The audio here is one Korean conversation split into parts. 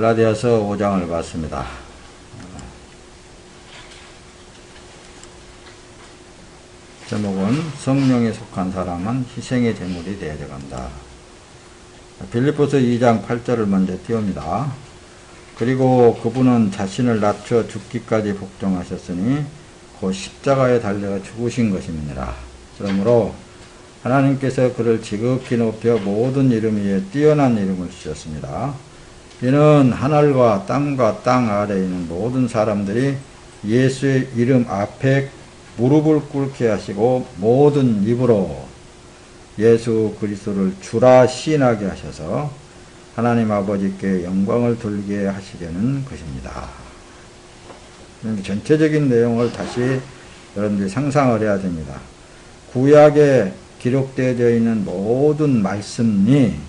갈라디아서 5장을 봤습니다. 제목은 성령에 속한 사람은 희생의 제물이 되어야 간다. 빌립보서 2장 8절을 먼저 띄웁니다. 그리고 그분은 자신을 낮춰 죽기까지 복종하셨으니 곧 십자가에 달려 죽으신 것입니다. 그러므로 하나님께서 그를 지극히 높여 모든 이름 위에 뛰어난 이름을 주셨습니다. 이는 하늘과 땅과 땅 아래에 있는 모든 사람들이 예수의 이름 앞에 무릎을 꿇게 하시고 모든 입으로 예수 그리스도를 주라 시인하게 하셔서 하나님 아버지께 영광을 돌리게 하시려는 것입니다. 전체적인 내용을 다시 여러분들이 상상을 해야 됩니다. 구약에 기록되어 있는 모든 말씀이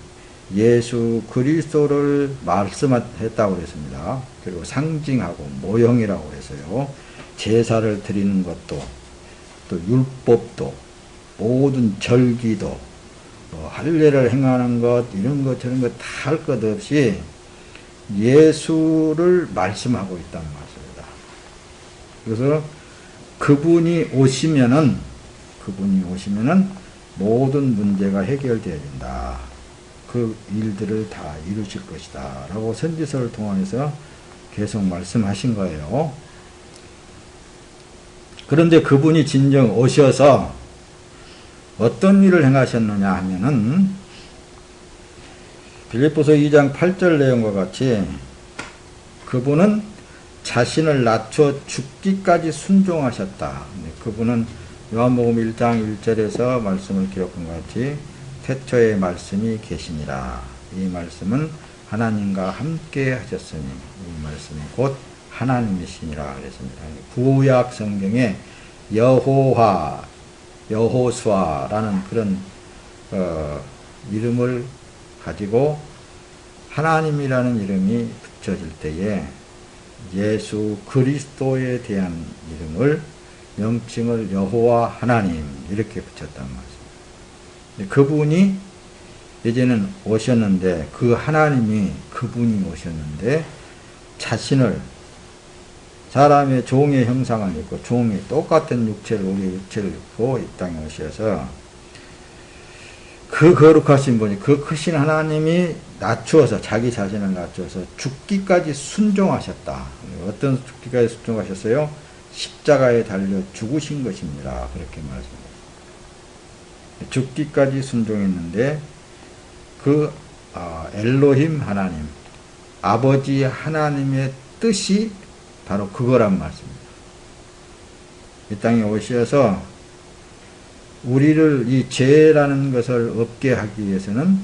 예수 그리스도를 말씀했다고 그랬습니다. 그리고 상징하고 모형이라고 해서요. 제사를 드리는 것도, 또 율법도, 모든 절기도, 할례를 행하는 것, 이런 것 저런 것 다 할 것 없이 예수를 말씀하고 있다는 말씀입니다. 그래서 그분이 오시면은 모든 문제가 해결되어야 된다. 그 일들을 다 이루실 것이다 라고 선지서를 통해서 계속 말씀하신 거예요. 그런데 그분이 진정 오셔서 어떤 일을 행하셨느냐 하면은 빌립보서 2장 8절 내용과 같이 그분은 자신을 낮춰 죽기까지 순종하셨다. 그분은 요한복음 1장 1절에서 말씀을 기록한 것 같이 태초에 말씀이 계시니라. 이 말씀은 하나님과 함께 하셨으니 이 말씀이 곧 하나님이시니라 그랬습니다. 구약 성경에 여호수아라는 그런 이름을 가지고 하나님이라는 이름이 붙여질 때에 예수 그리스도에 대한 이름을 명칭을 여호와 하나님 이렇게 붙였단 말이에요. 그분이 이제는 오셨는데 그분이 오셨는데 자신을 사람의 종의 형상을 입고 종이 똑같은 우리의 육체를 입고 이 땅에 오셔서 그 거룩하신 분이 그 크신 하나님이 낮추어서 자기 자신을 낮추어서 죽기까지 순종하셨다. 어떤 죽기까지 순종하셨어요? 십자가에 달려 죽으신 것입니다. 그렇게 말씀합니다. 죽기까지 순종했는데 그 엘로힘 하나님, 아버지 하나님의 뜻이 바로 그거란 말씀입니다. 이 땅에 오셔서 우리를 이 죄라는 것을 없게 하기 위해서는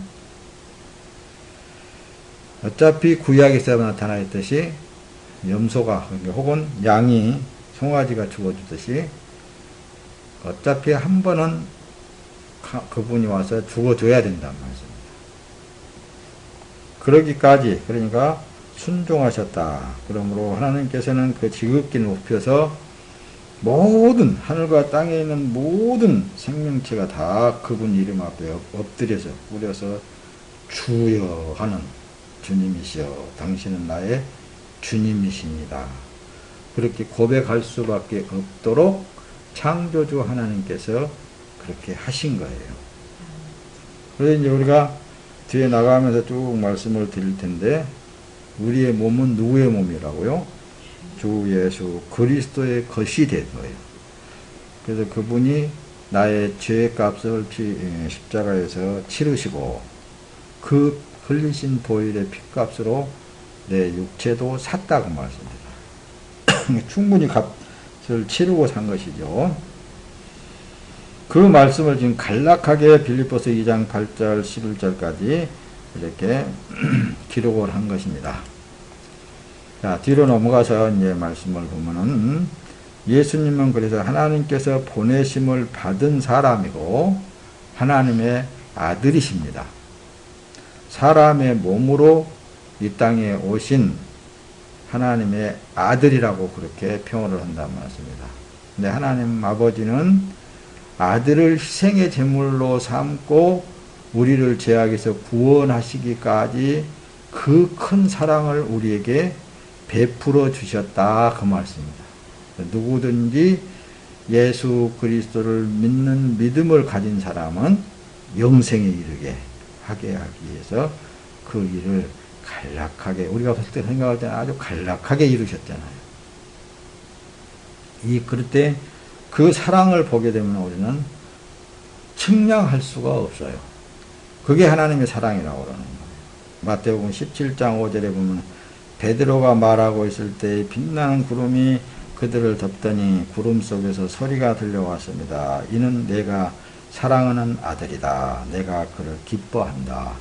어차피 구약에서 나타나 있듯이 염소가 혹은 양이 송아지가 죽어주듯이 어차피 한 번은 그분이 와서 죽어줘야 된다는 말씀입니다. 그러기까지 그러니까 순종하셨다. 그러므로 하나님께서는 그 지극히 높여서 모든 하늘과 땅에 있는 모든 생명체가 다 그분 이름 앞에 엎드려서 뿌려서 주여 하는 주님이시여 당신은 나의 주님이십니다. 그렇게 고백할 수밖에 없도록 창조주 하나님께서 그렇게 하신 거예요. 그래서 이제 우리가 뒤에 나가면서 쭉 말씀을 드릴 텐데 우리의 몸은 누구의 몸이라고요? 주 예수 그리스도의 것이 된 거예요. 그래서 그분이 나의 죄의 값을 십자가에서 치르시고 그 흘리신 보혈의 피값으로 내 육체도 샀다고 말씀입니다. 충분히 값을 치르고 산 것이죠. 그 말씀을 지금 간략하게 빌립보서 2장 8절 11절까지 이렇게 기록을 한 것입니다. 자, 뒤로 넘어가서 이제 말씀을 보면은 예수님은 그래서 하나님께서 보내심을 받은 사람이고 하나님의 아들이십니다. 사람의 몸으로 이 땅에 오신 하나님의 아들이라고 그렇게 표현을 한단 말씀입니다. 근데 하나님 아버지는 아들을 희생의 제물로 삼고 우리를 죄악에서 구원하시기까지 그 큰 사랑을 우리에게 베풀어 주셨다 그 말씀입니다. 누구든지 예수 그리스도를 믿는 믿음을 가진 사람은 영생에 이르게 하게 하기 위해서 그 일을 간략하게, 우리가 봤을 때 생각할 때는 아주 간략하게 이루셨잖아요. 그럴 때 그 사랑을 보게 되면 우리는 측량할 수가 없어요. 그게 하나님의 사랑이라고 그러는 거예요. 마태복음 17장 5절에 보면 베드로가 말하고 있을 때 빛나는 구름이 그들을 덮더니 구름 속에서 소리가 들려왔습니다. 이는 내가 사랑하는 아들이다. 내가 그를 기뻐한다.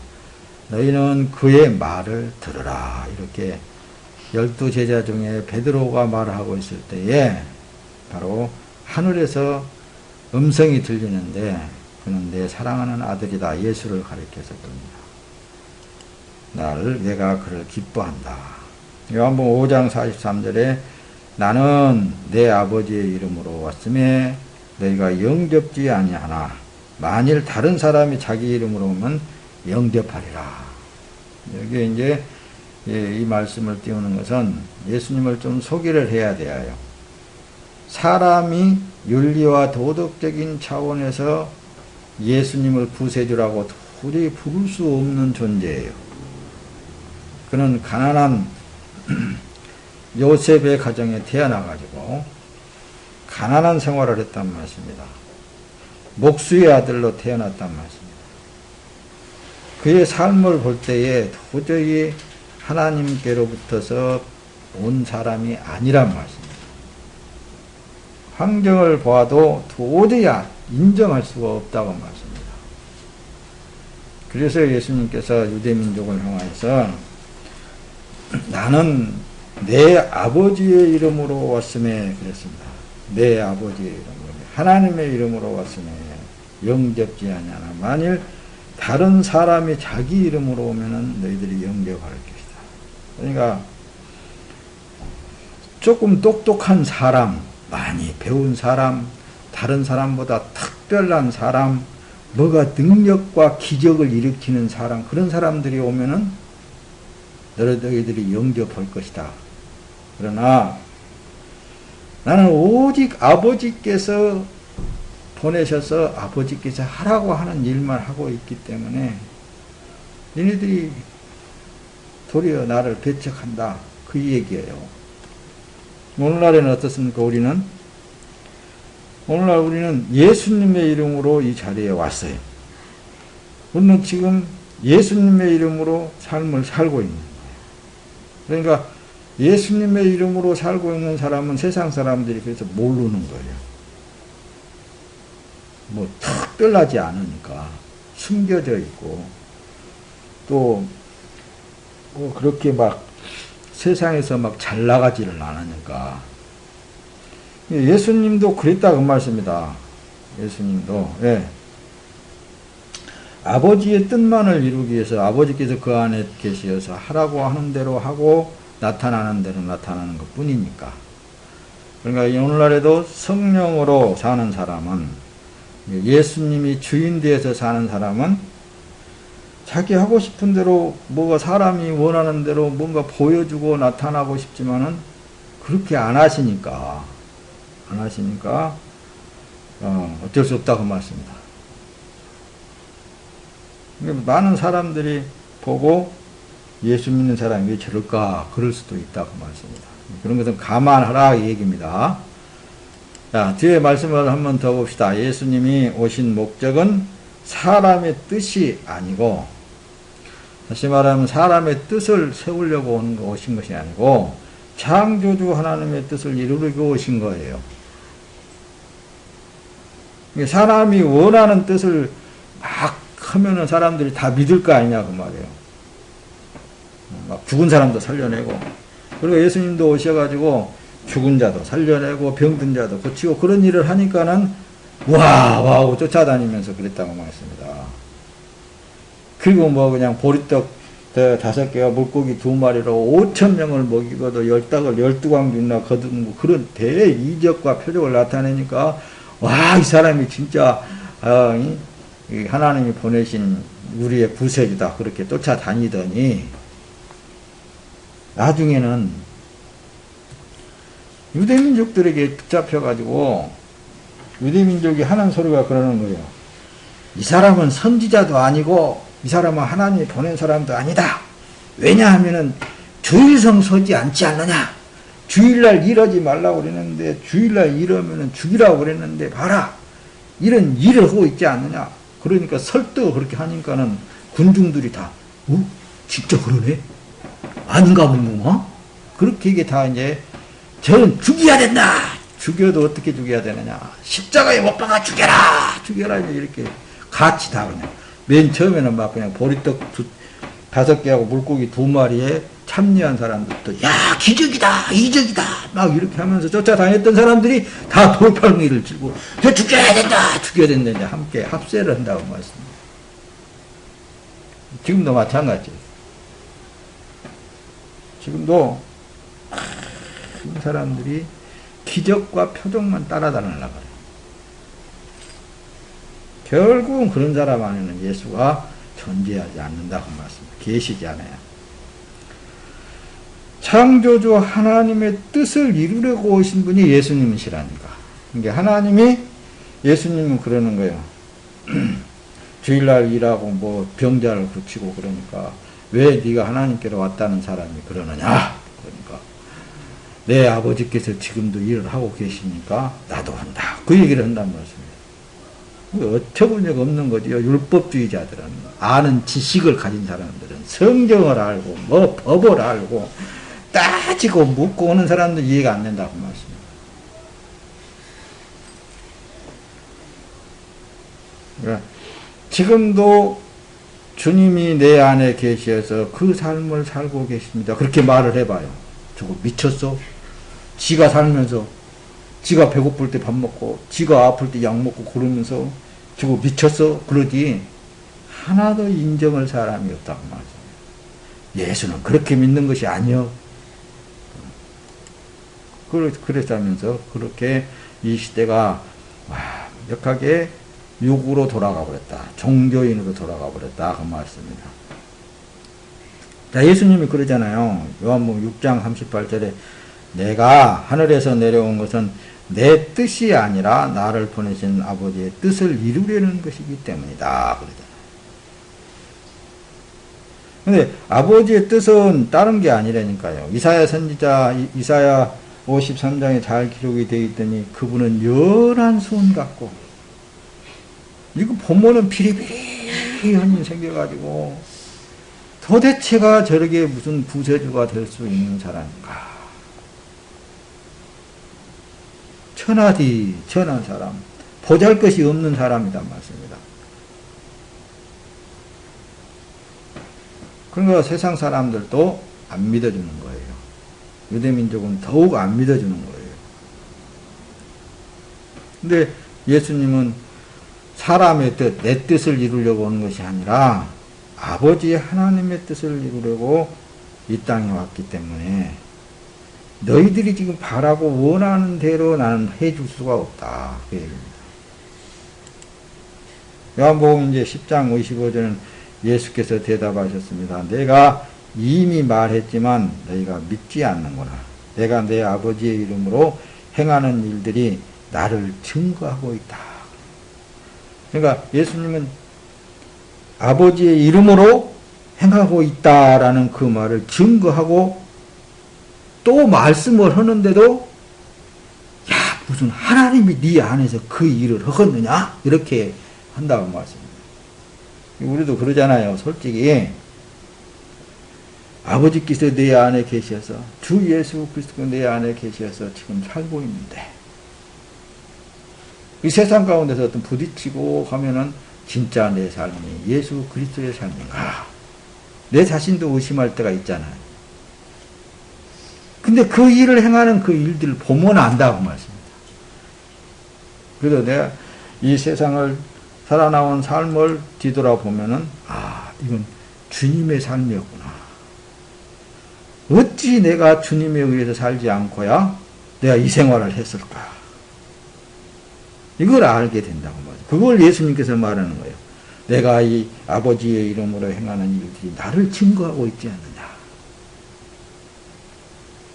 너희는 그의 말을 들으라. 이렇게 12제자 중에 베드로가 말하고 있을 때에 바로 하늘에서 음성이 들리는데 그는 내 사랑하는 아들이다. 예수를 가리켜서 그럽니다. 내가 그를 기뻐한다. 요한복음 5장 43절에 나는 내 아버지의 이름으로 왔음에 너희가 영접지 아니하나 만일 다른 사람이 자기 이름으로 오면 영접하리라. 여기에 이제 이 말씀을 띄우는 것은 예수님을 좀 소개를 해야 돼요. 사람이 윤리와 도덕적인 차원에서 예수님을 구세주라고 도저히 부를 수 없는 존재예요. 그는 가난한 요셉의 가정에 태어나가지고 가난한 생활을 했단 말씀입니다. 목수의 아들로 태어났단 말씀입니다. 그의 삶을 볼 때에 도저히 하나님께로부터서 온 사람이 아니란 말씀입니다. 환경을 보아도 도저히 인정할 수가 없다고 말씀입니다. 그래서 예수님께서 유대민족을 향하여서 나는 내 아버지의 이름으로 왔음에 그랬습니다. 내 아버지의 이름으로, 하나님의 이름으로 왔음에 영접지 아니하나 만일 다른 사람이 자기 이름으로 오면은 너희들이 영접할 것이다. 그러니까 조금 똑똑한 사람, 많이 배운 사람, 다른 사람보다 특별한 사람, 뭐가 능력과 기적을 일으키는 사람, 그런 사람들이 오면은 너희들이 영접할 것이다. 그러나 나는 오직 아버지께서 보내셔서 아버지께서 하라고 하는 일만 하고 있기 때문에 너희들이 도리어 나를 배척한다. 그 얘기예요. 오늘날에는 어떻습니까? 오늘날 우리는 예수님의 이름으로 이 자리에 왔어요. 우리는 지금 예수님의 이름으로 삶을 살고 있는 거예요. 그러니까 예수님의 이름으로 살고 있는 사람은 세상 사람들이 그래서 모르는 거예요. 뭐 특별하지 않으니까 숨겨져 있고 또 뭐 그렇게 막 세상에서 막 잘 나가지를 않으니까. 예수님도 그랬다 그 말씀입니다. 예수님도 아버지의 뜻만을 이루기 위해서 아버지께서 그 안에 계시어서 하라고 하는 대로 하고 나타나는 대로 나타나는 것 뿐이니까. 그러니까 오늘날에도 성령으로 사는 사람은, 예수님이 주인 되어서 사는 사람은 자기 하고 싶은 대로 뭐가 사람이 원하는 대로 뭔가 보여주고 나타나고 싶지만은 그렇게 안 하시니까 어쩔 수 없다고 말씀입니다. 많은 사람들이 보고 예수 믿는 사람이 왜 저럴까 그럴 수도 있다고 말씀입니다. 그런 것은 감안하라 이 얘기입니다. 자, 뒤에 말씀을 한번 더 봅시다. 예수님이 오신 목적은 사람의 뜻이 아니고, 다시 말하면 사람의 뜻을 세우려고 오신 것이 아니고 창조주 하나님의 뜻을 이루려고 오신 거예요. 사람이 원하는 뜻을 막 하면은 사람들이 다 믿을 거 아니냐 그 말이에요. 막 죽은 사람도 살려내고, 그리고 예수님도 오셔가지고 죽은 자도 살려내고 병든 자도 고치고 그런 일을 하니까는 와 하고 쫓아다니면서 그랬다고 말했습니다. 그리고 뭐 그냥 보리떡 5개와 물고기 2마리로 5,000명을 먹이고도 10닭을 12광주나 거두고 그런 대이적과 표적을 나타내니까 와, 이 사람이 진짜 하나님이 보내신 우리의 구세주다 그렇게 쫓아다니더니 나중에는 유대민족들에게 붙잡혀가지고 유대민족이 하는 소리가 그러는 거예요. 이 사람은 선지자도 아니고 이 사람은 하나님이 보낸 사람도 아니다. 왜냐하면은 주일성 서지 않지 않느냐. 주일날 일하지 말라고 그랬는데 주일날 일하면은 죽이라고 그랬는데 봐라. 이런 일을 하고 있지 않느냐. 그러니까 설득을 그렇게 하니까는 군중들이 다 진짜 그러네? 아닌가 보구만? 그렇게 이게 다 이제 저는 죽여야 된다. 죽여도 어떻게 죽여야 되느냐. 십자가에 못 박아 죽여라. 죽여라. 이렇게 같이 다 그냥. 맨 처음에는 막 그냥 보리떡 5개하고 물고기 2마리에 참여한 사람들도 야 기적이다 이적이다 막 이렇게 하면서 쫓아다녔던 사람들이 다 돌팔매를 들고 저 죽여야 된다 죽여야 된다 이제 함께 합세를 한다고 말씀입니다. 지금도 마찬가지예요. 지금도 많은 사람들이 기적과 표적만 따라다니려고 해요. 결국은 그런 사람 안에는 예수가 존재하지 않는다고 말씀입니다. 계시지 않아요. 창조주 하나님의 뜻을 이루려고 오신 분이 예수님이시라니까. 그러니까 하나님이 예수님은 그러는 거예요. 주일날 일하고 뭐 병자를 고치고 그러니까 왜 네가 하나님께로 왔다는 사람이 그러느냐. 그러니까 내 아버지께서 지금도 일을 하고 계시니까 나도 한다. 그 얘기를 한단 말씀이에요. 어처구니가 없는 거지요. 율법주의자들은 아는 지식을 가진 사람들은 성경을 알고 뭐 법을 알고 따지고 묻고 오는 사람들 이해가 안 된다고 말씀입니다. 그러니까 지금도 주님이 내 안에 계셔서 그 삶을 살고 계십니다. 그렇게 말을 해봐요. 저거 미쳤어? 지가 살면서 지가 배고플 때 밥 먹고 지가 아플 때 약 먹고 그러면서 저거 미쳤어? 그러지 하나도 인정할 사람이 없다고 말이죠. 예수는 그렇게 믿는 것이 아니요. 그랬다면서 그렇게 이 시대가 완벽하게 육으로 돌아가 버렸다. 종교인으로 돌아가 버렸다. 그 말씀입니다. 자, 예수님이 그러잖아요. 요한복음 6장 38절에 내가 하늘에서 내려온 것은 내 뜻이 아니라 나를 보내신 아버지의 뜻을 이루려는 것이기 때문이다. 그러잖아요. 근데 아버지의 뜻은 다른 게 아니라니까요. 이사야 선지자 이사야 53장에 잘 기록이 되어 있더니 그분은 연한 손 같고 이거 보면은 비리비리한 생겨가지고 도대체가 저렇게 무슨 구세주가 될 수 있는 사람인가. 천하디 천한 사람 보잘것이 없는 사람이다 말씀입니다. 그러니까 세상 사람들도 안 믿어주는 거예요. 유대민족은 더욱 안 믿어주는 거예요. 근데 예수님은 사람의 뜻, 내 뜻을 이루려고 오는 것이 아니라 아버지 하나님의 뜻을 이루려고 이 땅에 왔기 때문에 너희들이 지금 바라고 원하는 대로 나는 해줄 수가 없다. 그 얘기입니다. 요한복음 이제 10장 55절은 예수께서 대답하셨습니다. 내가 이미 말했지만 너희가 믿지 않는구나. 내가 내 아버지의 이름으로 행하는 일들이 나를 증거하고 있다. 그러니까 예수님은 아버지의 이름으로 행하고 있다라는 그 말을 증거하고 또 말씀을 하는데도 야 무슨 하나님이 네 안에서 그 일을 하겠느냐 이렇게 한다고 말씀입니다. 우리도 그러잖아요. 솔직히 아버지께서 내 안에 계셔서 주 예수 그리스도가 내 안에 계셔서 지금 살고 있는데 이 세상 가운데서 어떤 부딪히고 하면은 진짜 내 삶이 예수 그리스도의 삶인가 내 자신도 의심할 때가 있잖아요. 근데 그 일을 행하는 그 일들을 보면 안다고 말씀입니다. 그래서 내가 이 세상을 살아나온 삶을 뒤돌아보면은 이건 주님의 삶이었구나. 어찌 내가 주님에 의해서 살지 않고야 내가 이 생활을 했을까. 이걸 알게 된다고 말이죠. 그걸 예수님께서 말하는 거예요. 내가 이 아버지의 이름으로 행하는 일들이 나를 증거하고 있지 않느냐.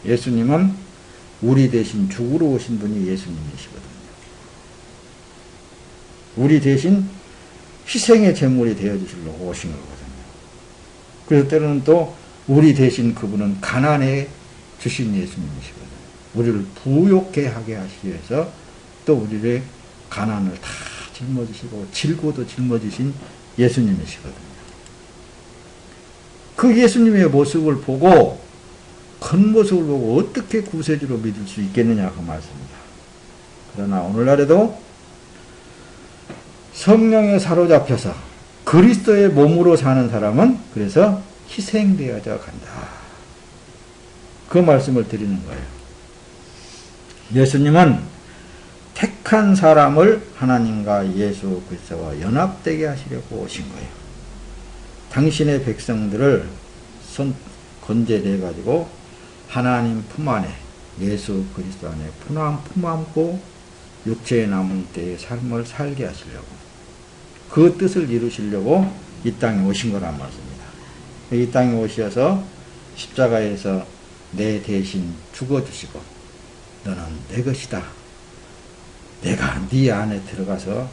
예수님은 우리 대신 죽으러 오신 분이 예수님이시거든요. 우리 대신 희생의 제물이 되어주시려고 오신 거거든요. 그래서 때로는 또 우리 대신 그분은 가난에 주신 예수님이시거든요. 우리를 부욕해 하게 하시기 위해서 또 우리를 가난을 다 짊어지시고 질고도 짊어지신 예수님이시거든요. 그 예수님의 모습을 보고 겉모습을 보고 어떻게 구세주로 믿을 수 있겠느냐 그 말씀입니다. 그러나 오늘날에도 성령에 사로잡혀서 그리스도의 몸으로 사는 사람은 그래서 희생되어져 간다. 그 말씀을 드리는 거예요. 예수님은 택한 사람을 하나님과 예수 그리스도와 연합되게 하시려고 오신 거예요. 당신의 백성들을 건재내가지고 하나님 품 안에 예수 그리스도 안에 품 안고 육체에 남은 때의 삶을 살게 하시려고 그 뜻을 이루시려고 이 땅에 오신 거란 말씀입니다. 이 땅에 오셔서 십자가에서 내 대신 죽어주시고 너는 내 것이다. 내가 네 안에 들어가서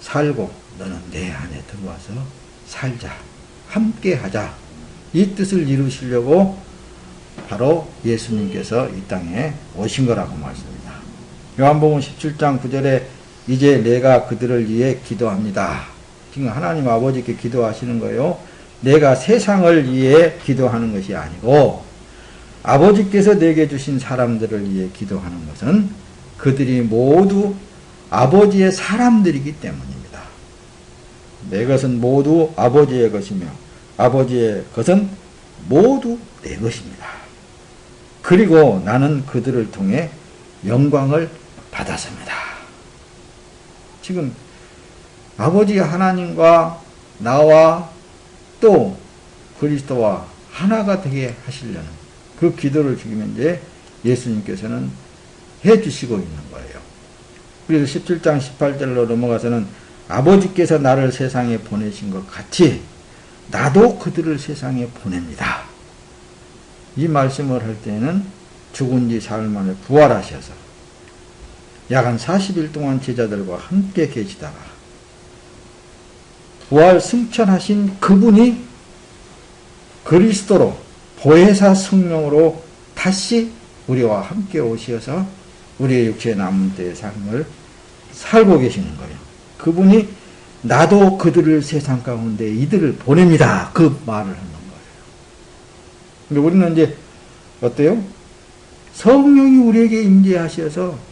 살고 너는 내 안에 들어와서 살자. 함께 하자. 이 뜻을 이루시려고 바로 예수님께서 이 땅에 오신 거라고 말씀입니다. 요한복음 17장 9절에 이제 내가 그들을 위해 기도합니다. 지금 하나님 아버지께 기도하시는 거예요. 내가 세상을 위해 기도하는 것이 아니고 아버지께서 내게 주신 사람들을 위해 기도하는 것은 그들이 모두 아버지의 사람들이기 때문입니다. 내 것은 모두 아버지의 것이며 아버지의 것은 모두 내 것입니다. 그리고 나는 그들을 통해 영광을 받았습니다. 지금 아버지 하나님과 나와 또 그리스도와 하나가 되게 하시려는 그 기도를 지금 이제 예수님께서는 해주시고 있는 거예요. 그래서 17장 18절로 넘어가서는 아버지께서 나를 세상에 보내신 것 같이 나도 그들을 세상에 보냅니다. 이 말씀을 할 때는 죽은 지 사흘 만에 부활하셔서 약 한 40일 동안 제자들과 함께 계시다가 부활 승천하신 그분이 그리스도로 보혜사 성령으로 다시 우리와 함께 오셔서 우리의 육체에 남은 때의 삶을 살고 계시는 거예요. 그분이 나도 그들을 세상 가운데 이들을 보냅니다. 그 말을 하는 거예요. 근데 우리는 이제 어때요? 성령이 우리에게 임재하셔서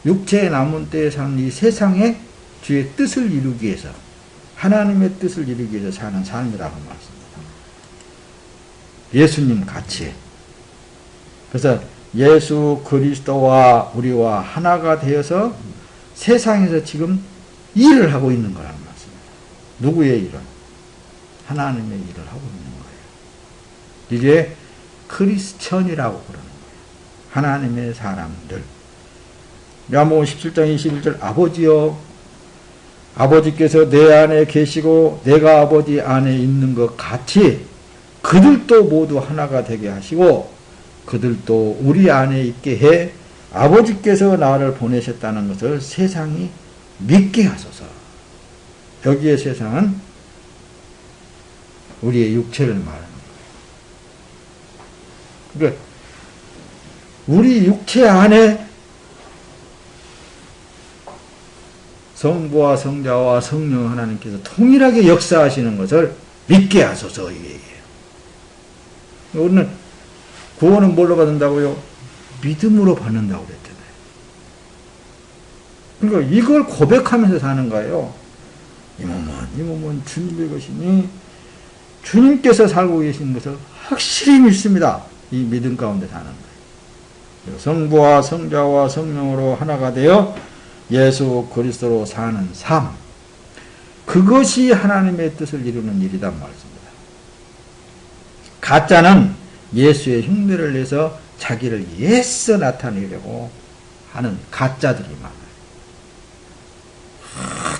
육체에 남은 때에 사는 이 세상에 주의 뜻을 이루기 위해서 하나님의 뜻을 이루기 위해서 사는 삶이라고 말씀합니다. 예수님 같이. 그래서 예수 그리스도와 우리와 하나가 되어서 세상에서 지금 일을 하고 있는 거라는 말씀입니다. 누구의 일은? 하나님의 일을 하고 있는 거예요. 이게 크리스천이라고 그러는 거예요. 하나님의 사람들. 요한복음 17장 21절 아버지여 아버지께서 내 안에 계시고 내가 아버지 안에 있는 것 같이 그들도 모두 하나가 되게 하시고 그들도 우리 안에 있게 해 아버지께서 나를 보내셨다는 것을 세상이 믿게 하소서. 여기에 세상은 우리의 육체를 말하는 거예요. 그러니까 우리 육체 안에 성부와 성자와 성령 하나님께서 통일하게 역사하시는 것을 믿게 하소서 이게 얘기해요. 우리는 구원은 뭘로 받는다고요? 믿음으로 받는다고 그랬잖아요. 그러니까 이걸 고백하면서 사는 거예요. 이 몸은 주님의 것이니 주님께서 살고 계신 것을 확실히 믿습니다. 이 믿음 가운데 사는 거예요. 성부와 성자와 성령으로 하나가 되어 예수 그리스도로 사는 삶, 그것이 하나님의 뜻을 이루는 일이란 말씀입니다. 가짜는 예수의 흉내를 내서 자기를 애써 나타내려고 하는 가짜들이 많아요.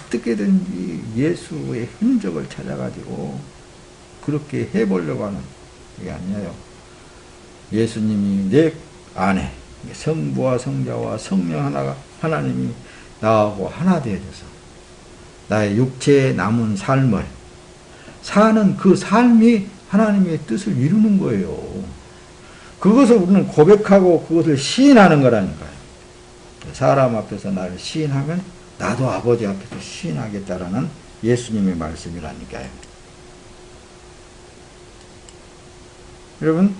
어떻게든지 예수의 흔적을 찾아가지고 그렇게 해보려고 하는 게 아니에요. 예수님이 내 안에 성부와 성자와 성령 하나님이 나하고 하나 되어져서 나의 육체에 남은 삶을 사는 그 삶이 하나님의 뜻을 이루는 거예요. 그것을 우리는 고백하고 그것을 시인하는 거라니까요. 사람 앞에서 나를 시인하면 나도 아버지 앞에서 시인하겠다라는 예수님의 말씀이라니까요. 여러분,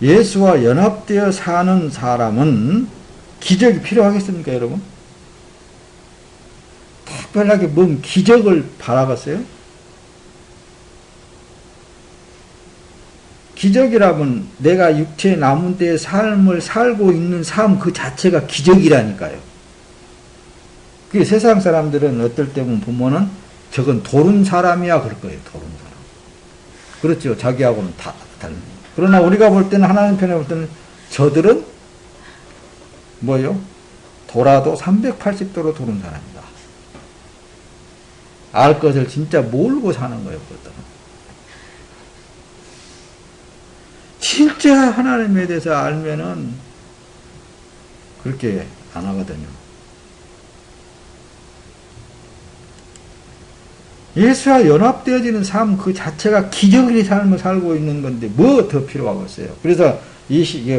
예수와 연합되어 사는 사람은 기적이 필요하겠습니까, 여러분? 특별하게 뭔 기적을 바라겠어요? 기적이라면 내가 육체에 남은 때의 삶을 살고 있는 삶 그 자체가 기적이라니까요. 그 세상 사람들은 어떨 때 보면은 저건 도른 사람이야 그럴 거예요. 도른 사람. 그렇죠. 자기하고는 다 다른. 그러나 우리가 볼 때는 하나님 편에 볼 때는 저들은 뭐예요? 돌아도 380도로 도는 사람이다. 알 것을 진짜 모르고 사는 거예요. 그것들은. 진짜 하나님에 대해서 알면은 그렇게 안 하거든요. 예수와 연합되어지는 삶 그 자체가 기적의 삶을 살고 있는 건데 뭐 더 필요하겠어요. 그래서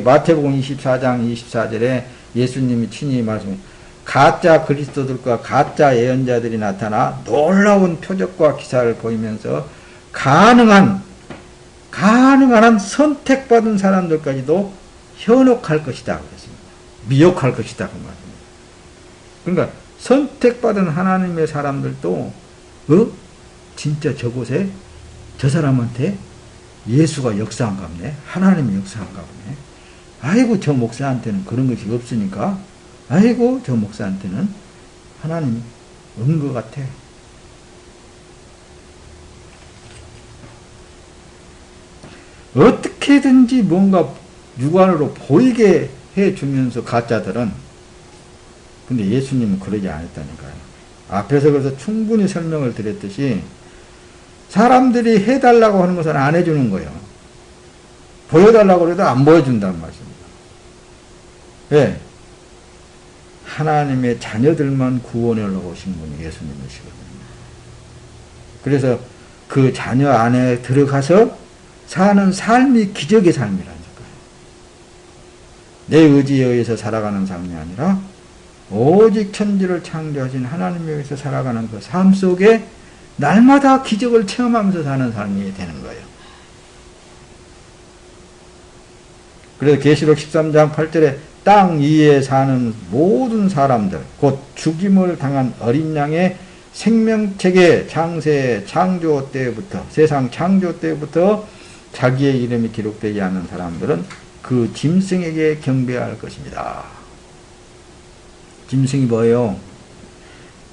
마태복음 24장 24절에 예수님이 친히 말씀해 가짜 그리스도들과 가짜 예언자들이 나타나 놀라운 표적과 기사를 보이면서 가능한 한 선택받은 사람들까지도 현혹할 것이다 그랬습니다. 미혹할 것이다 그 말입니다. 그러니까 선택받은 하나님의 사람들도 진짜 저곳에 저 사람한테 예수가 역사한가 보네. 하나님이 역사한가 보네. 아이고 저 목사한테는 그런 것이 없으니까 아이고 저 목사한테는 하나님이 없는 것 같아. 어떻게든지 뭔가 육안으로 보이게 해주면서 가짜들은 근데 예수님은 그러지 않았다니까요. 앞에서 그래서 충분히 설명을 드렸듯이 사람들이 해달라고 하는 것은 안 해주는 거예요. 보여달라고 해도 안 보여준다는 말씀입니다. 왜? 하나님의 자녀들만 구원을 오신 분이 예수님이시거든요. 그래서 그 자녀 안에 들어가서 사는 삶이 기적의 삶이라니까요. 내 의지에 의해서 살아가는 삶이 아니라 오직 천지를 창조하신 하나님에 의해서 살아가는 그 삶 속에 날마다 기적을 체험하면서 사는 삶이 되는 거예요. 그래서 계시록 13장 8절에 땅 위에 사는 모든 사람들 곧 죽임을 당한 어린 양의 생명책의 창조 때부터 세상 창조 때부터 자기의 이름이 기록되지 않는 사람들은 그 짐승에게 경배할 것입니다. 짐승이 뭐예요?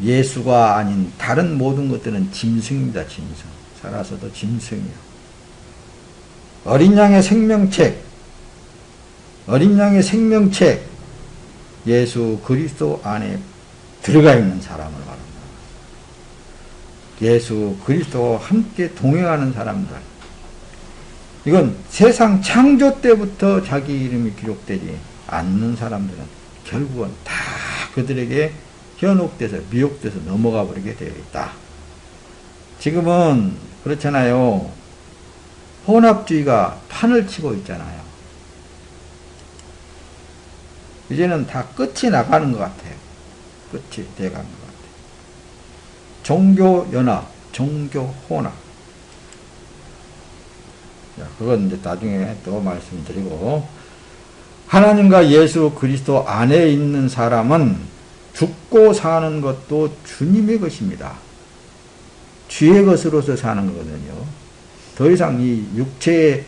예수가 아닌 다른 모든 것들은 짐승입니다. 짐승. 살아서도 짐승이요. 어린 양의 생명책 예수 그리스도 안에 들어가 있는 사람을 말합니다. 예수 그리스도와 함께 동행하는 사람들. 이건 세상 창조 때부터 자기 이름이 기록되지 않는 사람들은 결국은 다 그들에게 현혹돼서 미혹돼서 넘어가 버리게 되어 있다. 지금은 그렇잖아요. 혼합주의가 판을 치고 있잖아요. 이제는 다 끝이 나가는 것 같아요. 끝이 돼가는 것 같아요. 종교연합, 종교혼합. 그건 이제 나중에 또 말씀드리고, 하나님과 예수 그리스도 안에 있는 사람은 죽고 사는 것도 주님의 것입니다. 주의 것으로서 사는 거거든요. 더 이상 이 육체의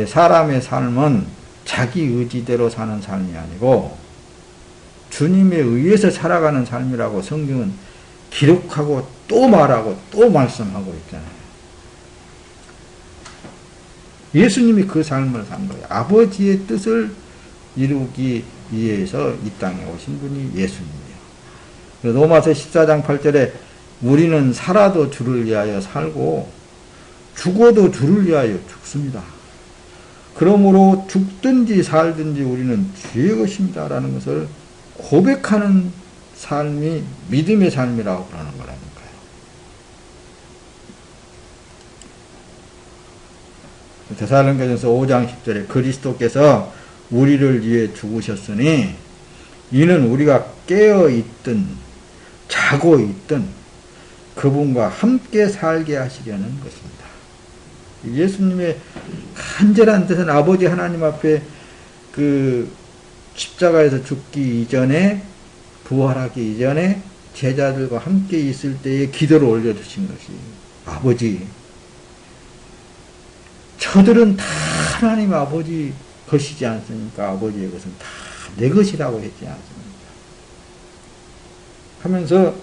사람의 삶은 자기 의지대로 사는 삶이 아니고 주님에 의해서 살아가는 삶이라고 성경은 기록하고 또 말하고 또 말씀하고 있잖아요. 예수님이 그 삶을 산 거예요. 아버지의 뜻을 이루기 위해서 이 땅에 오신 분이 예수님이에요. 로마서 14장 8절에 우리는 살아도 주를 위하여 살고 죽어도 주를 위하여 죽습니다. 그러므로 죽든지 살든지 우리는 주의 것입니다 라는 것을 고백하는 삶이 믿음의 삶이라고 그러는 거라니까요. 데살로니가전서 5장 10절에 그리스도께서 우리를 위해 죽으셨으니 이는 우리가 깨어 있든 자고 있든 그분과 함께 살게 하시려는 것입니다. 예수님의 간절한 뜻은 아버지 하나님 앞에 그 십자가에서 죽기 이전에, 부활하기 이전에 제자들과 함께 있을 때에 기도를 올려주신 것이, 아버지, 저들은 다 하나님 아버지 것이지 않습니까? 아버지의 것은 다 내 것이라고 했지 않습니까? 하면서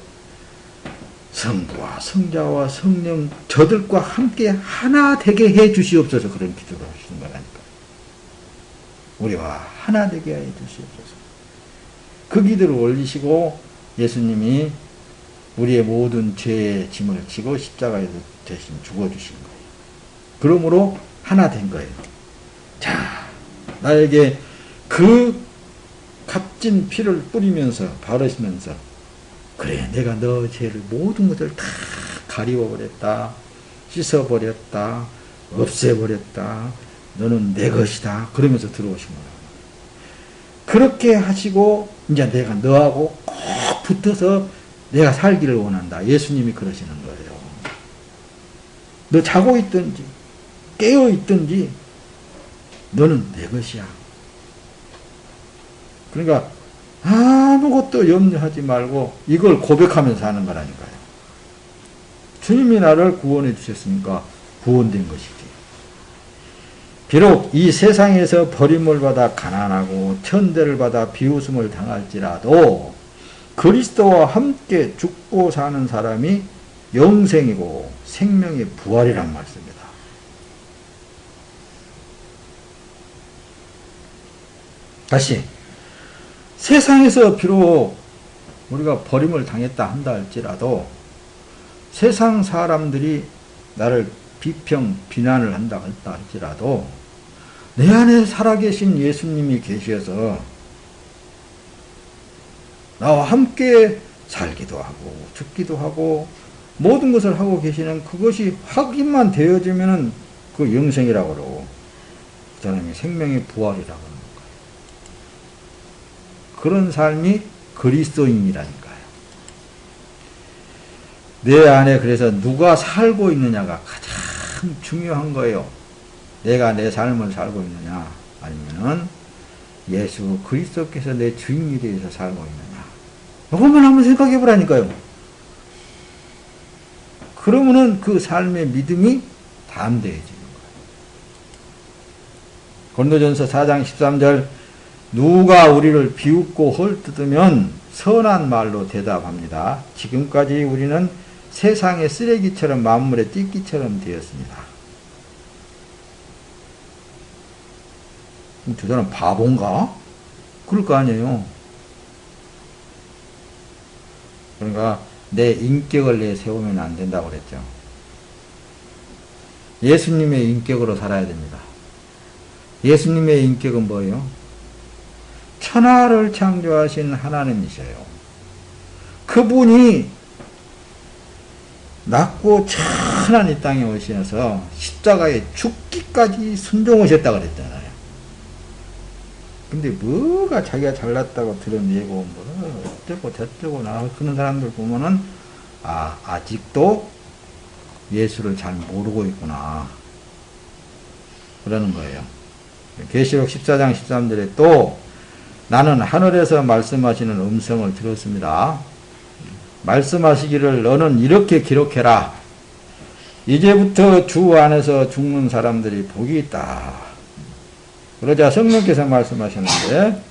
성부와 성자와 성령 저들과 함께 하나 되게 해 주시옵소서, 그런 기도를 하시는 거라니까. 우리와 하나 되게 해 주시옵소서. 그 기도를 올리시고 예수님이 우리의 모든 죄의 짐을 지고 십자가에서 대신 죽어주신 거예요. 그러므로 하나 된 거예요. 자, 나에게 그 값진 피를 뿌리면서 바르시면서, 그래, 내가 너 죄를 모든 것을 다 가리워버렸다, 씻어버렸다, 없애버렸다, 너는 내 것이다, 그러면서 들어오신 거예요. 그렇게 하시고 이제 내가 너하고 꼭 붙어서 내가 살기를 원한다. 예수님이 그러시는 거예요. 너 자고 있든지 깨어 있든지 너는 내 것이야. 그러니까 아무것도 염려하지 말고 이걸 고백하면서 하는 거라니까요. 주님이 나를 구원해 주셨으니까 구원된 것이지. 비록 이 세상에서 버림을 받아 가난하고 천대를 받아 비웃음을 당할지라도 그리스도와 함께 죽고 사는 사람이 영생이고 생명의 부활이란 말씀입니다. 다시, 세상에서 비록 우리가 버림을 당했다 한다 할지라도, 세상 사람들이 나를 비평, 비난을 한다 할지라도 내 안에 살아계신 예수님이 계셔서 나와 함께 살기도 하고 죽기도 하고 모든 것을 하고 계시는 그것이 확인만 되어지면은 그 영생이라고 그러고 그 사람이 생명의 부활이라고 하는 거예요. 그런 삶이 그리스도인이라니까요. 내 안에 그래서 누가 살고 있느냐가 가장 중요한 거예요. 내가 내 삶을 살고 있느냐, 아니면은 예수 그리스도께서 내 주인이 되어서 살고 있느냐. 이것만 한번 생각해 보라니까요. 그러면은 그 삶의 믿음이 담대해지는 거예요. 고린도전서 4장 13절, 누가 우리를 비웃고 헐뜯으면 선한 말로 대답합니다. 지금까지 우리는 세상의 쓰레기처럼 만물의 띠끼처럼 되었습니다. 저 사람 바본가? 그럴 거 아니에요. 그러니까 내 인격을 내세우면 안 된다고 그랬죠. 예수님의 인격으로 살아야 됩니다. 예수님의 인격은 뭐예요? 천하를 창조하신 하나님이셔요. 그분이 낮고 천한 이 땅에 오셔서 십자가에 죽기까지 순종하셨다고 그랬잖아요. 근데 뭐가 자기가 잘났다고 드러내고 뭐 어쩌고 저쩌고 나 그런 사람들 보면은 아직도 예수를 잘 모르고 있구나 그러는 거예요. 계시록 14장 13절에 또 나는 하늘에서 말씀하시는 음성을 들었습니다. 말씀하시기를 너는 이렇게 기록해라. 이제부터 주 안에서 죽는 사람들이 복이 있다. 그러자 성령께서 말씀하셨는데,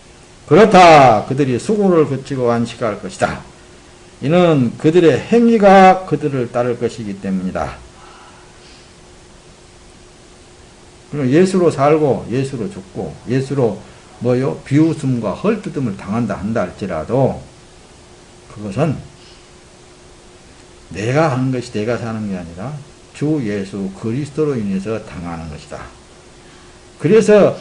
그렇다. 그들이 수고를 거치고 안식할 것이다. 이는 그들의 행위가 그들을 따를 것이기 때문이다. 그럼 예수로 살고 예수로 죽고 예수로 비웃음과 헐뜯음을 당한다 한다 할지라도 그것은 내가 하는 것이 내가 사는 게 아니라 주 예수 그리스도로 인해서 당하는 것이다. 그래서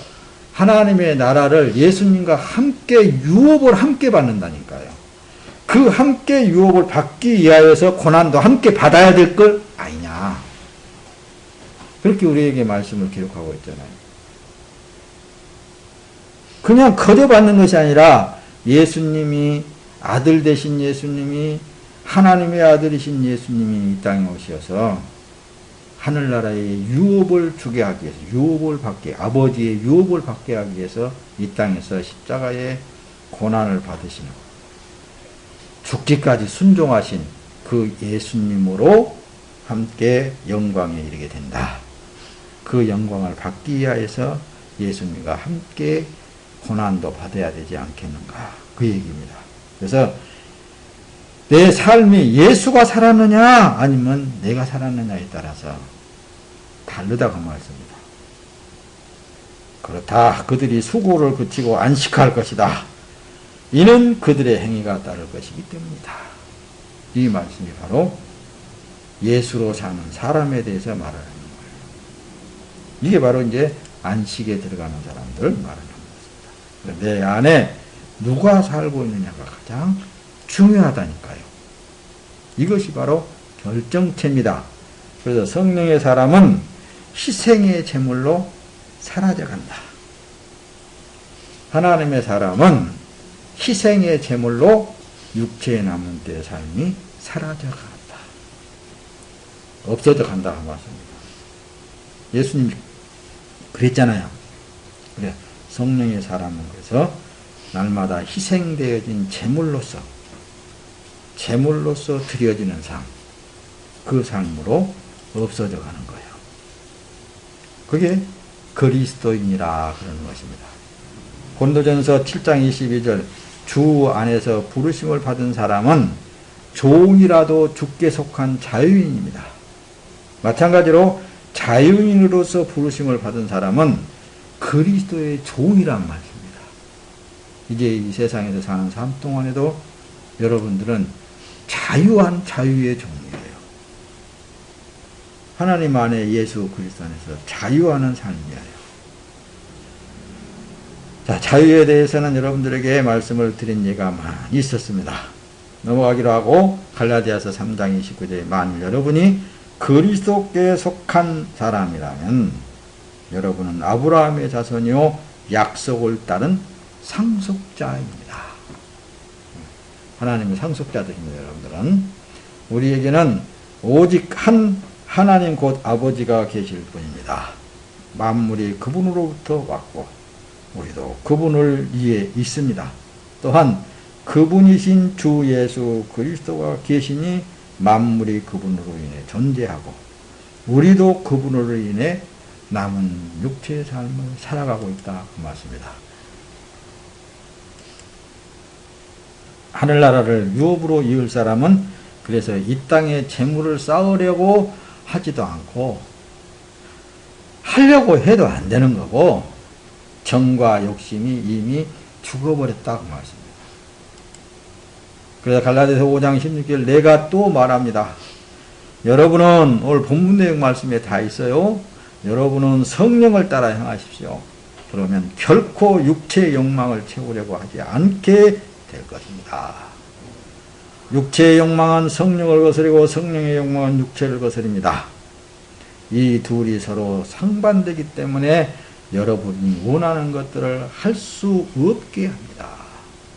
하나님의 나라를 예수님과 함께 유업을 함께 받는다니까요. 그 함께 유업을 받기 위하여서 고난도 함께 받아야 될 걸 아니냐. 그렇게 우리에게 말씀을 기록하고 있잖아요. 그냥 거둬받는 것이 아니라 예수님이 아들 되신 예수님이 하나님의 아들이신 예수님이 이 땅에 오셔서 하늘나라의 유업을 주게 하기 위해서 유업을 받게 아버지의 유업을 받게 하기 위해서 이 땅에서 십자가의 고난을 받으시는 죽기까지 순종하신 그 예수님으로 함께 영광에 이르게 된다. 그 영광을 받기 위하여서 예수님과 함께 고난도 받아야 되지 않겠는가. 그 얘기입니다. 그래서 내 삶이 예수가 살았느냐 아니면 내가 살았느냐에 따라서 다르다고 말씀입니다. 그렇다. 그들이 수고를 그치고 안식할 것이다. 이는 그들의 행위가 따를 것이기 때문이다. 이 말씀이 바로 예수로 사는 사람에 대해서 말하는 거예요. 이게 바로 이제 안식에 들어가는 사람들 말하는 것입니다. 내 안에 누가 살고 있느냐가 가장 중요하다니까요. 이것이 바로 결정체입니다. 그래서 성령의 사람은 희생의 제물로 사라져간다. 하나님의 사람은 희생의 제물로 육체에 남은 때의 삶이 사라져간다. 없어져 간다 그 말씀입니다. 예수님이 그랬잖아요. 그래, 성령의 사람은 그래서 날마다 희생되어진 제물로서 드려지는 삶, 그 삶으로 없어져 가는 거예요. 그게 그리스도인이라 그러는 것입니다. 고린도전서 7장 22절 주 안에서 부르심을 받은 사람은 종이라도 주께 속한 자유인입니다. 마찬가지로 자유인으로서 부르심을 받은 사람은 그리스도의 종이란 말입니다. 이제 이 세상에서 사는 삶 동안에도 여러분들은 자유한 자유의 종이에요. 하나님 안에 예수 그리스도 안에서 자유하는 삶이에요. 자, 자유에 대해서는 여러분들에게 말씀을 드린 예가 많이 있었습니다. 넘어가기로 하고 갈라디아서 3장 29절에 만일 여러분이 그리스도께 속한 사람이라면 여러분은 아브라함의 자손이요 약속을 따른 상속자입니다. 하나님의 상속자들입니다. 여러분들은 우리에게는 오직 한 하나님 곧 아버지가 계실 뿐입니다. 만물이 그분으로부터 왔고 우리도 그분을 위해 있습니다. 또한 그분이신 주 예수 그리스도가 계시니 만물이 그분으로 인해 존재하고 우리도 그분으로 인해 남은 육체의 삶을 살아가고 있다 그 말씀입니다. 하늘나라를 유업으로 이을 사람은 그래서 이 땅에 재물을 쌓으려고 하지도 않고 하려고 해도 안 되는 거고 정과 욕심이 이미 죽어버렸다고 말씀입니다. 그래서 갈라디아서 5장 16절 내가 또 말합니다. 여러분은 오늘 본문 내용 말씀에 다 있어요. 여러분은 성령을 따라 행하십시오. 그러면 결코 육체의 욕망을 채우려고 하지 않게 될 것입니다. 육체의 욕망은 성령을 거스리고 성령의 욕망은 육체를 거스립니다. 이 둘이 서로 상반되기 때문에 여러분이 원하는 것들을 할 수 없게 합니다.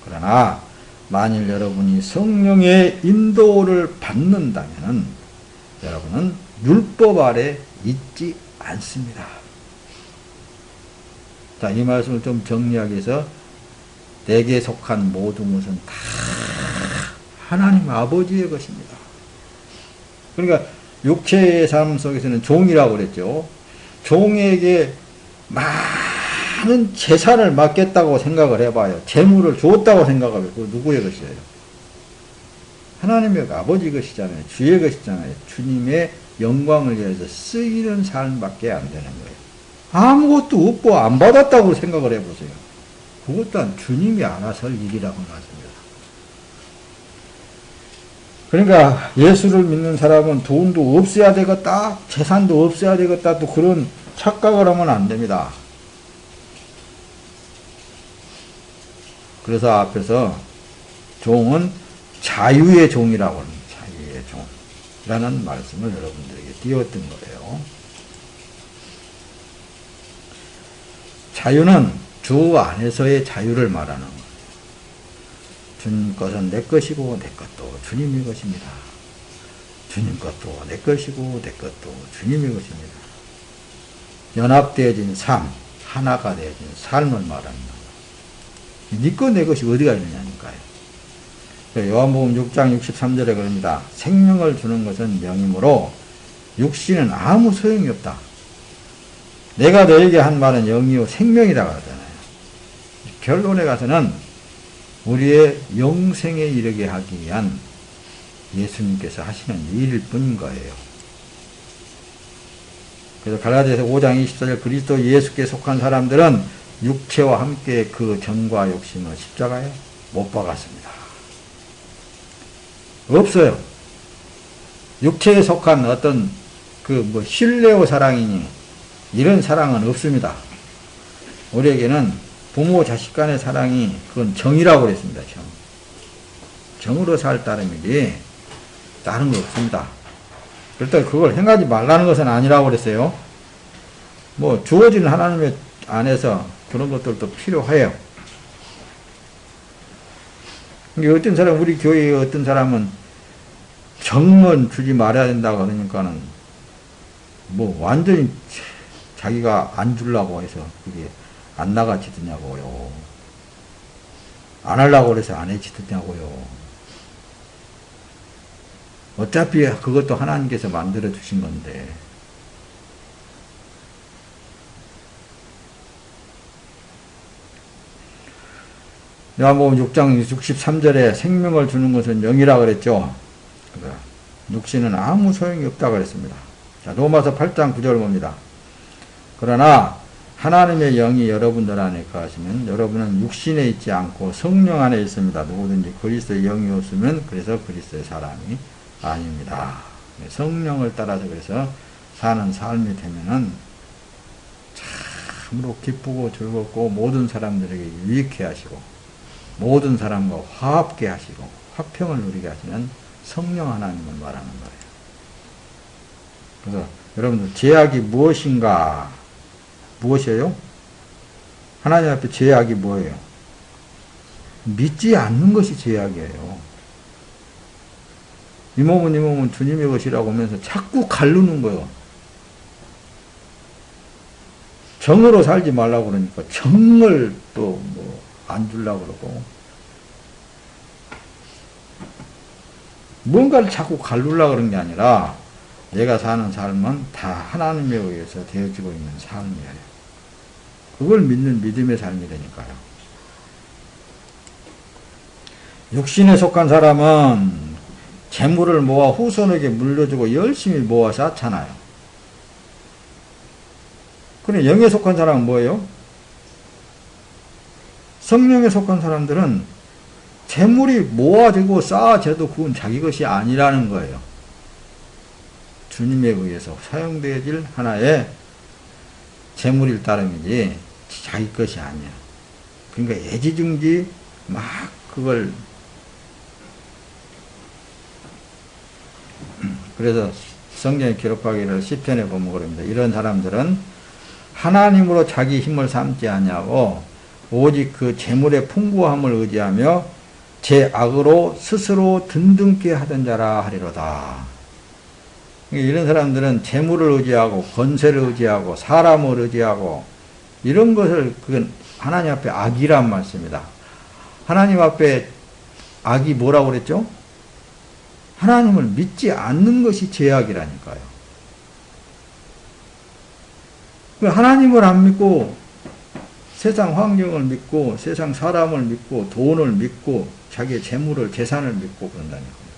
그러나 만일 여러분이 성령의 인도를 받는다면 여러분은 율법 아래 있지 않습니다. 자, 이 말씀을 좀 정리하기 위해서 내게 속한 모든 것은 다 하나님 아버지의 것입니다. 그러니까 육체의 삶 속에서는 종이라고 그랬죠. 종에게 많은 재산을 맡겼다고 생각을 해봐요. 재물을 줬다고 생각하면 그거 누구의 것이에요? 하나님의 아버지 것이잖아요. 주의 것이잖아요. 주님의 영광을 위해서 쓰이는 삶밖에 안 되는 거예요. 아무것도 없고 안 받았다고 생각을 해보세요. 그것 또한 주님이 알아서 할 일이라고 말씀합니다. 그러니까 예수를 믿는 사람은 돈도 없어야 되겠다, 재산도 없어야 되겠다, 또 그런 착각을 하면 안 됩니다. 그래서 앞에서 종은 자유의 종이라고 합니다. 자유의 종이라는 말씀을 여러분들에게 띄웠던 거예요. 자유는 주 안에서의 자유를 말하는 거예요. 주님 것은 내 것이고 내 것도 주님의 것입니다. 주님 것도 내 것이고 내 것도 주님의 것입니다. 연합되어진 삶, 하나가 되어진 삶을 말합니다. 네 것 내 것이 어디가 있느냐니까요. 요한복음 6장 63절에 그럽니다. 생명을 주는 것은 명이므로 육신은 아무 소용이 없다. 내가 너에게 한 말은 영이요 생명이라고 하잖아요. 결론에 가서는 우리의 영생에 이르게 하기 위한 예수님께서 하시는 일일 뿐인 거예요. 그래서 갈라디아서 5장 24절 그리스도 예수께 속한 사람들은 육체와 함께 그 정과 욕심을 십자가에 못 박았습니다. 없어요. 육체에 속한 어떤 실레오 사랑이니 이런 사랑은 없습니다. 우리에게는 부모 자식 간의 사랑이 그건 정이라고 그랬습니다. 정으로 살 따름이지 다른 거 없습니다. 그렇다고 그걸 행하지 말라는 것은 아니라고 그랬어요. 주어진 하나님의 안에서 그런 것들도 필요해요. 어떤 사람, 우리 교회의 어떤 사람은 정은 주지 말아야 된다고 그러니까는 완전히 자기가 안 주려고 해서 그게 안 나가지더냐고요. 안 하려고 해서 안 해지더냐고요. 어차피 그것도 하나님께서 만들어 주신 건데. 요한복음 6장 63절에 생명을 주는 것은 영이라 그랬죠. 육신은 아무 소용이 없다고 그랬습니다. 자, 로마서 8장 9절 봅니다. 그러나 하나님의 영이 여러분들 안에 거하시면 여러분은 육신에 있지 않고 성령 안에 있습니다. 누구든지 그리스도의 영이 없으면 그래서 그리스도의 사람이 아닙니다. 성령을 따라서 그래서 사는 삶이 되면은 참으로 기쁘고 즐겁고 모든 사람들에게 유익해 하시고 모든 사람과 화합게 하시고 화평을 누리게 하시는 성령 하나님을 말하는 거예요. 그래서 여러분들 죄악이 무엇인가? 무엇이에요? 하나님 앞에 죄악이 뭐예요? 믿지 않는 것이 죄악이에요. 이 몸은 주님의 것이라고 하면서 자꾸 가르는 거예요. 정으로 살지 말라고 그러니까 정을 또 안 주려고 그러고 뭔가를 자꾸 가르려고 그런 게 아니라 내가 사는 삶은 다 하나님에 의해서 되어지고 있는 삶이에요. 그걸 믿는 믿음의 삶이라니까요. 육신에 속한 사람은 재물을 모아 후손에게 물려주고 열심히 모아 쌓잖아요. 그런데 영에 속한 사람은 뭐예요? 성령에 속한 사람들은 재물이 모아지고 쌓아져도 그건 자기 것이 아니라는 거예요. 주님에 의해서 사용되어질 하나의 재물일 따름이지 자기 것이 아니야. 그러니까 애지중지 막 그걸 그래서 성경에 기록하기를 시편에 보면 그럽니다. 이런 사람들은 하나님으로 자기 힘을 삼지 아니하고 오직 그 재물의 풍부함을 의지하며 제 악으로 스스로 든든케 하던 자라 하리로다. 이런 사람들은 재물을 의지하고 권세를 의지하고 사람을 의지하고 이런 것을 그건 하나님 앞에 악이란 말씀입니다. 하나님 앞에 악이 뭐라고 그랬죠? 하나님을 믿지 않는 것이 죄악이라니까요. 하나님을 안 믿고 세상 환경을 믿고 세상 사람을 믿고 돈을 믿고 자기의 재물을 재산을 믿고 그런다니까요.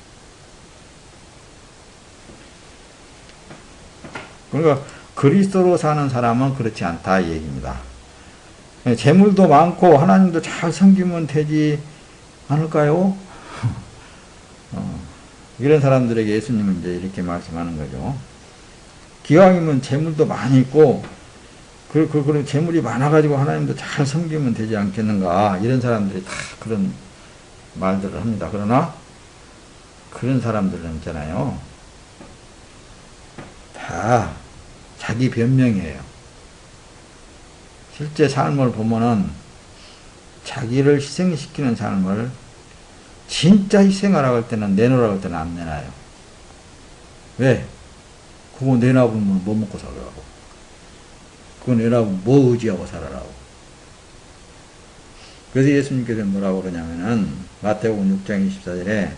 그러니까 그리스도로 사는 사람은 그렇지 않다 이 얘기입니다. 재물도 많고 하나님도 잘 섬기면 되지 않을까요? 이런 사람들에게 예수님은 이제 이렇게 말씀하는 거죠. 기왕이면 재물도 많이 있고 그런 재물이 많아가지고 하나님도 잘 섬기면 되지 않겠는가. 이런 사람들이 다 그런 말들을 합니다. 그러나 그런 사람들은 있잖아요. 다 자기 변명이에요. 실제 삶을 보면은 자기를 희생시키는 삶을 진짜 희생하라고 할 때는 내놓으라고 할 때는 안 내놔요. 왜? 그거 내놔보면 뭐 먹고 살라고. 그거 내놔보면 뭐 의지하고 살아라고. 그래서 예수님께서 뭐라고 그러냐면은 마태복음 6장 24절에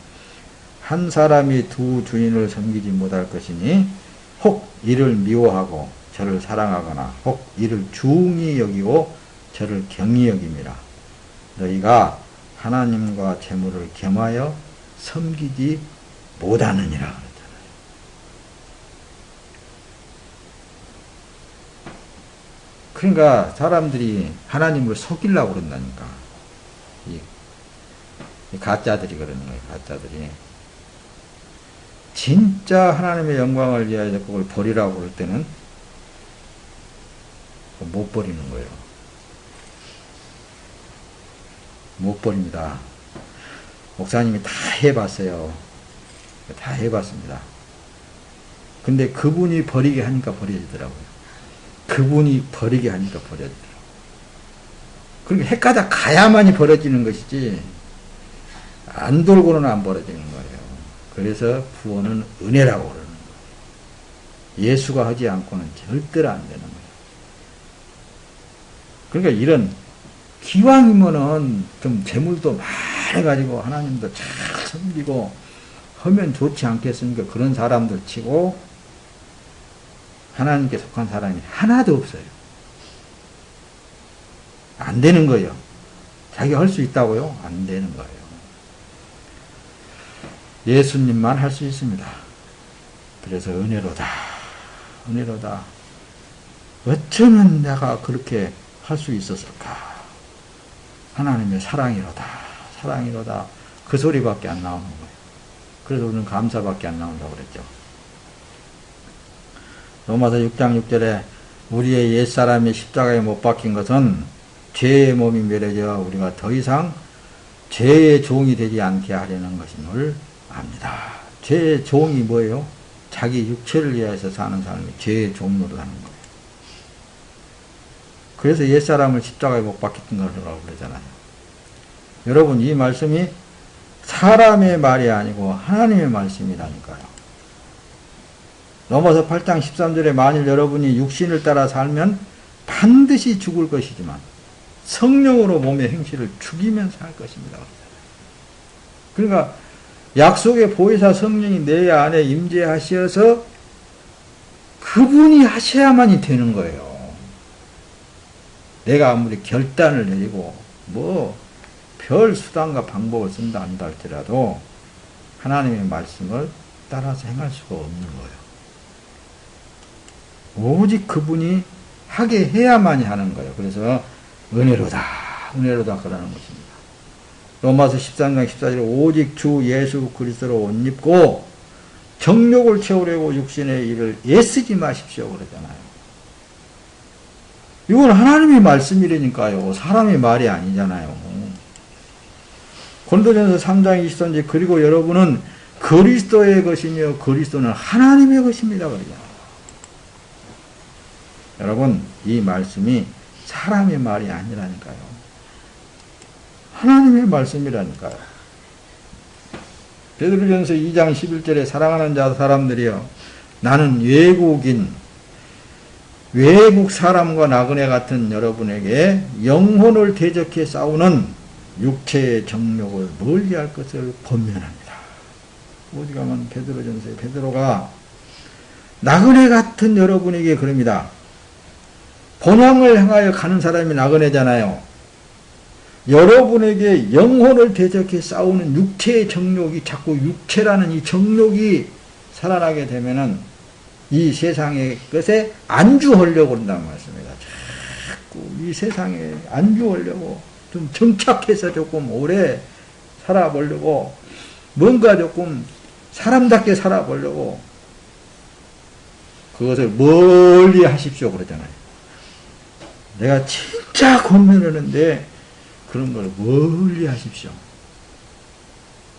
한 사람이 두 주인을 섬기지 못할 것이니 혹 이를 미워하고 저를 사랑하거나 혹 이를 중히 여기고 저를 경히 여김이라. 너희가 하나님과 재물을 겸하여 섬기지 못하느니라 그랬잖아요. 그러니까 사람들이 하나님을 속이려고 그런다니까. 이 가짜들이 그러는 거예요. 가짜들이. 진짜 하나님의 영광을 위하여 그걸 버리라고 그럴 때는 못 버리는 거예요. 못 버립니다. 목사님이 다 해봤어요. 다 해봤습니다. 근데 그분이 버리게 하니까 버려지더라고요. 그분이 버리게 하니까 버려지더라고요. 그러니까 해가다 가야만이 버려지는 것이지 안 돌고는 안 버려지는 거예요. 그래서 구원은 은혜라고 그러는 거예요. 예수가 하지 않고는 절대로 안 되는 거예요. 그러니까 이런 기왕이면은 좀 재물도 많아가지고 하나님도 잘 섬기고 하면 좋지 않겠습니까? 그런 사람들 치고 하나님께 속한 사람이 하나도 없어요. 안 되는 거예요. 자기가 할 수 있다고요? 안 되는 거예요. 예수님만 할 수 있습니다. 그래서 은혜로다. 은혜로다. 어쩌면 내가 그렇게 할 수 있었을까? 하나님의 사랑이로다. 사랑이로다. 그 소리밖에 안 나오는 거예요. 그래서 우리는 감사밖에 안 나온다고 그랬죠. 로마서 6장 6절에 우리의 옛사람이 십자가에 못 박힌 것은 죄의 몸이 멸해져 우리가 더 이상 죄의 종이 되지 않게 하려는 것임을 압니다. 죄의 종이 뭐예요? 자기 육체를 위해서 사는 사람이 죄의 종로를 하는 거예요. 그래서 옛사람을 십자가에 못 박힌 거라고 그러잖아요. 여러분, 이 말씀이 사람의 말이 아니고 하나님의 말씀이라니까요. 로마서 8장 13절에 만일 여러분이 육신을 따라 살면 반드시 죽을 것이지만 성령으로 몸의 행실을 죽이면서 할 것입니다. 그러니까 약속의 보혜사 성령이 내 안에 임재하셔서 그분이 하셔야만이 되는 거예요. 내가 아무리 결단을 내리고 뭐 별 수단과 방법을 쓴다 한다 할지라도 하나님의 말씀을 따라서 행할 수가 없는 거예요. 오직 그분이 하게 해야만이 하는 거예요. 그래서 은혜로다, 은혜로다 그러는 것입니다. 로마서 13장 14절에 오직 주 예수 그리스도로 옷 입고 정욕을 채우려고 육신의 일을 애쓰지 마십시오 그러잖아요. 이건 하나님의 말씀이라니까요. 사람의 말이 아니잖아요. 고린도전서 3장 23절 그리고 여러분은 그리스도의 것이며 그리스도는 하나님의 것입니다 그러잖아요. 여러분, 이 말씀이 사람의 말이 아니라니까요. 하나님의 말씀이라니까요. 베드로전서 2장 11절에 사랑하는 자 사람들이여 나는 외국인 외국 사람과 나그네 같은 여러분에게 영혼을 대적해 싸우는 육체의 정욕을 멀리할 것을 권면합니다. 어디 가면 베드로전서에 베드로가 나그네 같은 여러분에게 그럽니다. 본향을 향하여 가는 사람이 나그네잖아요. 여러분에게 영혼을 대적해 싸우는 육체의 정욕이 자꾸 육체라는 이 정욕이 살아나게 되면은 이 세상의 것에 안주하려고 한다는 말씀입니다. 자꾸 이 세상에 안주하려고 좀 정착해서 조금 오래 살아보려고 뭔가 조금 사람답게 살아보려고 그것을 멀리 하십시오 그러잖아요. 내가 진짜 권면하는데 그런 걸 멀리 하십시오.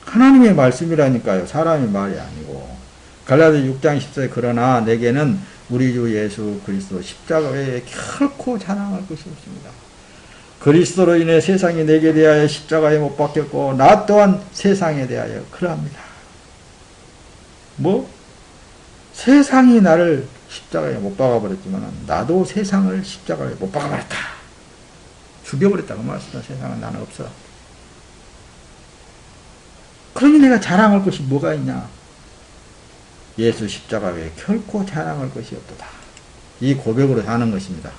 하나님의 말씀이라니까요. 사람의 말이 아니고. 갈라디아 6장 14절 그러나 내게는 우리 주 예수 그리스도 십자가 외에 결코 자랑할 것이 없습니다. 그리스도로 인해 세상이 내게 대하여 십자가에 못 박혔고 나 또한 세상에 대하여 그러합니다. 뭐? 세상이 나를 십자가에 못 박아버렸지만 나도 세상을 십자가에 못 박아버렸다. 죽여버렸다고 말했다. 세상은 나는 없어. 그러니 내가 자랑할 것이 뭐가 있냐? 예수 십자가 외에 결코 자랑할 것이 없도다. 이 고백으로 사는 것입니다.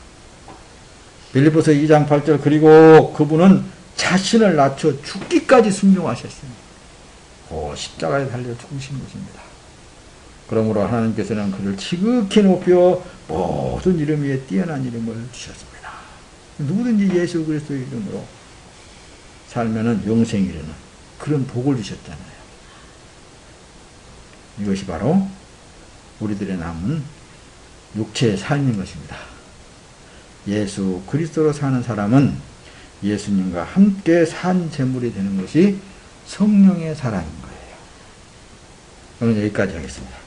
빌립보서 2장 8절 그리고 그분은 자신을 낮춰 죽기까지 순종하셨습니다. 십자가에 달려 죽으신 것입니다. 그러므로 하나님께서는 그를 지극히 높여 모든 이름 위에 뛰어난 이름을 주셨습니다. 누구든지 예수 그리스도의 이름으로 살면은 영생이 이르는 그런 복을 주셨잖아요. 이것이 바로 우리들의 남은 육체의 삶인 것입니다. 예수 그리스도로 사는 사람은 예수님과 함께 산 제물이 되는 것이 성령의 사람인 거예요. 오늘 여기까지 하겠습니다.